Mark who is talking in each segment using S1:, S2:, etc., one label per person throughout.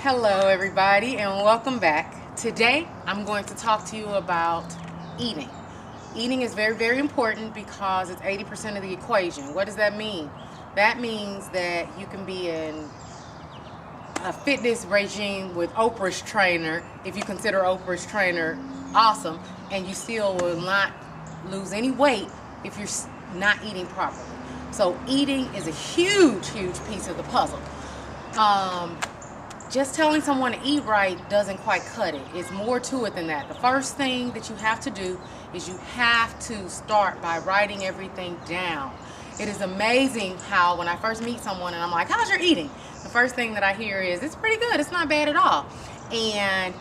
S1: Hello, everybody, and welcome back. Today, I'm going to talk to you about eating. Eating is very, very important because it's 80% of the equation. What does that mean? That means that you can be in a fitness regime with Oprah's trainer, if you consider Oprah's trainer awesome, and you still will not lose any weight if you're not eating properly. So, eating is a huge, huge piece of the puzzle. Um, just telling someone to eat right doesn't quite cut it. It's more to it than that. The first thing that you have to do is you have to start by writing everything down. It is amazing how when I first meet someone and I'm like, how's your eating? The first thing that I hear is, it's pretty good. It's not bad at all. And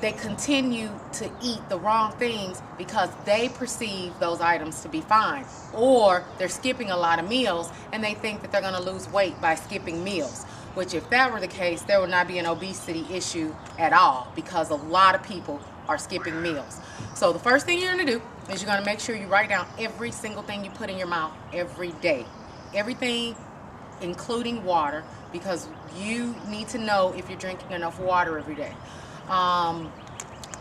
S1: they continue to eat the wrong things because they perceive those items to be fine. Or they're skipping a lot of meals and they think that they're going to lose weight by skipping meals. Which, if that were the case, there would not be an obesity issue at all because a lot of people are skipping meals. So the first thing you're going to do is you're going to make sure you write down every single thing you put in your mouth every day. Everything, including water, because you need to know if you're drinking enough water every day.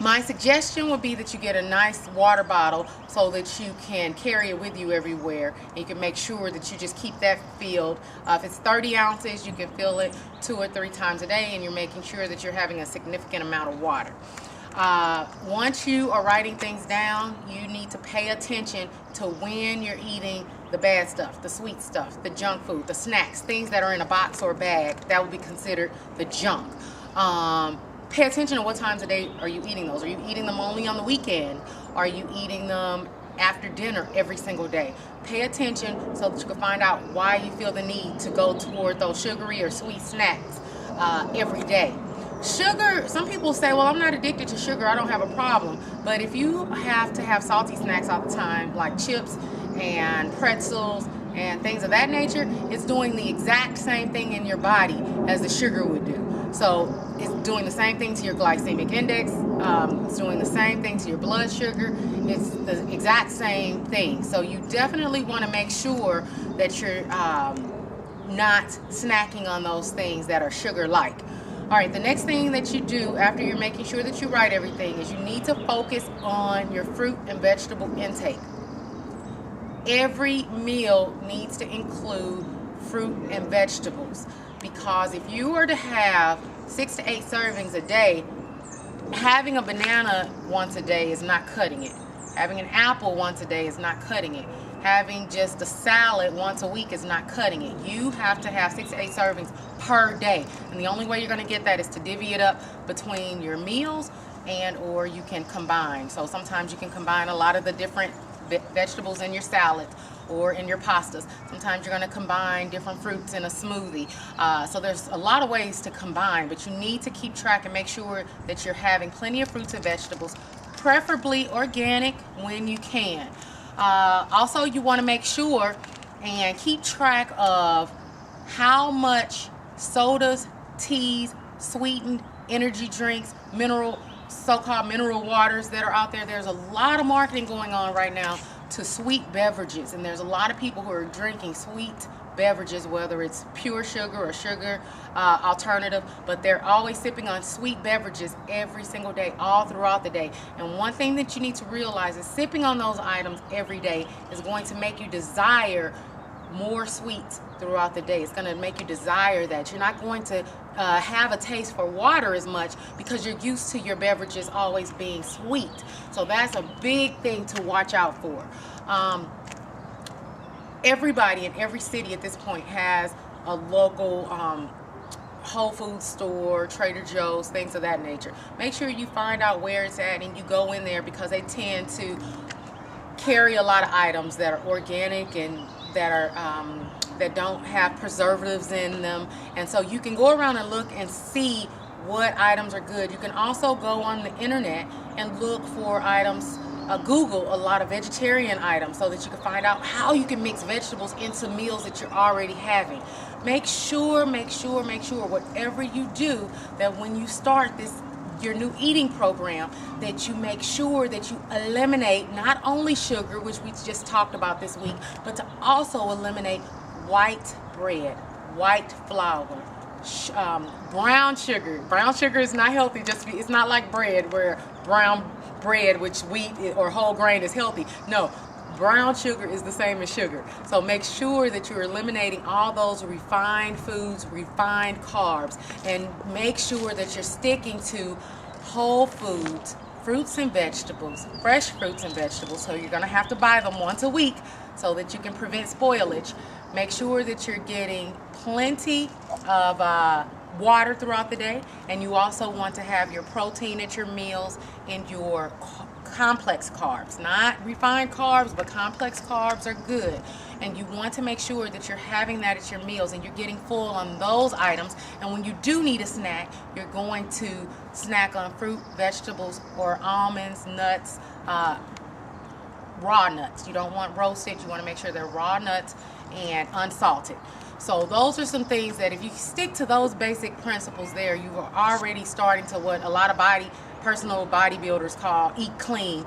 S1: My suggestion would be that you get a nice water bottle so that you can carry it with you everywhere. And you can make sure that you just keep that filled. If it's 30 ounces, you can fill it 2 or 3 times a day, and you're making sure that you're having a significant amount of water. Once you are writing things down, you need to pay attention to when you're eating the bad stuff, the sweet stuff, the junk food, the snacks, things that are in a box or a bag. That would be considered the junk. Pay attention to what times a day are you eating those. Are you eating them only on the weekend? Are you eating them after dinner every single day? Pay attention so that you can find out why you feel the need to go toward those sugary or sweet snacks every day. Sugar, some people say, well, I'm not addicted to sugar, I don't have a problem. But if you have to have salty snacks all the time, like chips and pretzels and things of that nature, it's doing the exact same thing in your body as the sugar would do. So it's doing the same thing to your glycemic index. It's doing the same thing to your blood sugar. It's the exact same thing. So you definitely want to make sure that you're not snacking on those things that are sugar-like. All right, the next thing that you do after you're making sure that you write everything is you need to focus on your fruit and vegetable intake. Every meal needs to include fruit and vegetables, because if you were to have 6 to 8 servings a day, having a banana once a day is not cutting it. Having an apple once a day is not cutting it. Having just a salad once a week is not cutting it. You have to have 6 to 8 servings per day. And the only way you're going to get that is to divvy it up between your meals, and or you can combine. So sometimes you can combine a lot of the different vegetables in your salad or in your pastas. Sometimes you're going to combine different fruits in a smoothie. So there's a lot of ways to combine, but you need to keep track and make sure that you're having plenty of fruits and vegetables, preferably organic when you can. Also, you want to make sure and keep track of how much sodas, teas, sweetened energy drinks, so-called mineral waters that are out there. There's a lot of marketing going on right now to sweet beverages, and there's a lot of people who are drinking sweet beverages, whether it's pure sugar or sugar alternative, but they're always sipping on sweet beverages every single day, all throughout the day. And one thing that you need to realize is sipping on those items every day is going to make you desire more sweets throughout the day. It's going to make you desire that. You're not going to have a taste for water as much because you're used to your beverages always being sweet. So that's a big thing to watch out for. Everybody in every city at this point has a local Whole Foods store, Trader Joe's, things of that nature. Make sure you find out where it's at and you go in there, because they tend to carry a lot of items that are organic and that are that don't have preservatives in them. And so you can go around and look and see what items are good. You can also go on the internet and look for items, Google a lot of vegetarian items so that you can find out how you can mix vegetables into meals that you're already having. Make sure whatever you do, that when you start your new eating program, that you make sure that you eliminate not only sugar, which we just talked about this week, but to also eliminate white bread, white flour, brown sugar. Brown sugar is not healthy. It's not like bread where brown bread, which wheat or whole grain, is healthy. No, brown sugar is the same as sugar. So make sure that you're eliminating all those refined foods, refined carbs, and make sure that you're sticking to whole foods, fruits and vegetables, fresh fruits and vegetables. So you're going to have to buy them once a week so that you can prevent spoilage. Make sure that you're getting plenty of water throughout the day, and you also want to have your protein at your meals and your complex carbs. Not refined carbs, but complex carbs are good. And you want to make sure that you're having that at your meals and you're getting full on those items. And when you do need a snack, you're going to snack on fruit, vegetables, or almonds, nuts, raw nuts. You don't want roasted. You want to make sure they're raw nuts and unsalted. So those are some things that if you stick to those basic principles there, you are already starting to what a lot of personal bodybuilders call eat clean,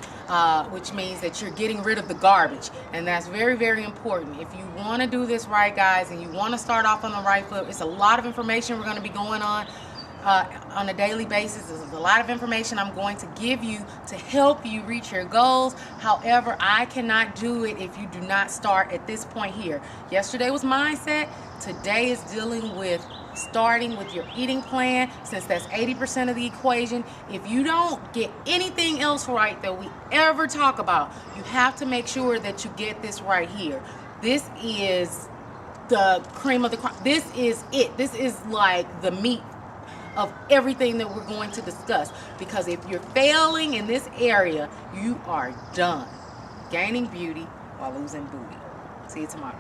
S1: which means that you're getting rid of the garbage. And that's very, very important. If you want to do this right, guys, and you want to start off on the right foot, it's a lot of information we're going to be going on a daily basis. There's a lot of information I'm going to give you to help you reach your goals. However, I cannot do it if you do not start at this point here. Yesterday was mindset. Today is dealing with starting with your eating plan, since that's 80% of the equation. If you don't get anything else right that we ever talk about, you have to make sure that you get this right here. This is the cream of the crop. This is it. This is like the meat of everything that we're going to discuss, because if you're failing in this area, you are done gaining beauty while losing booty. See you tomorrow.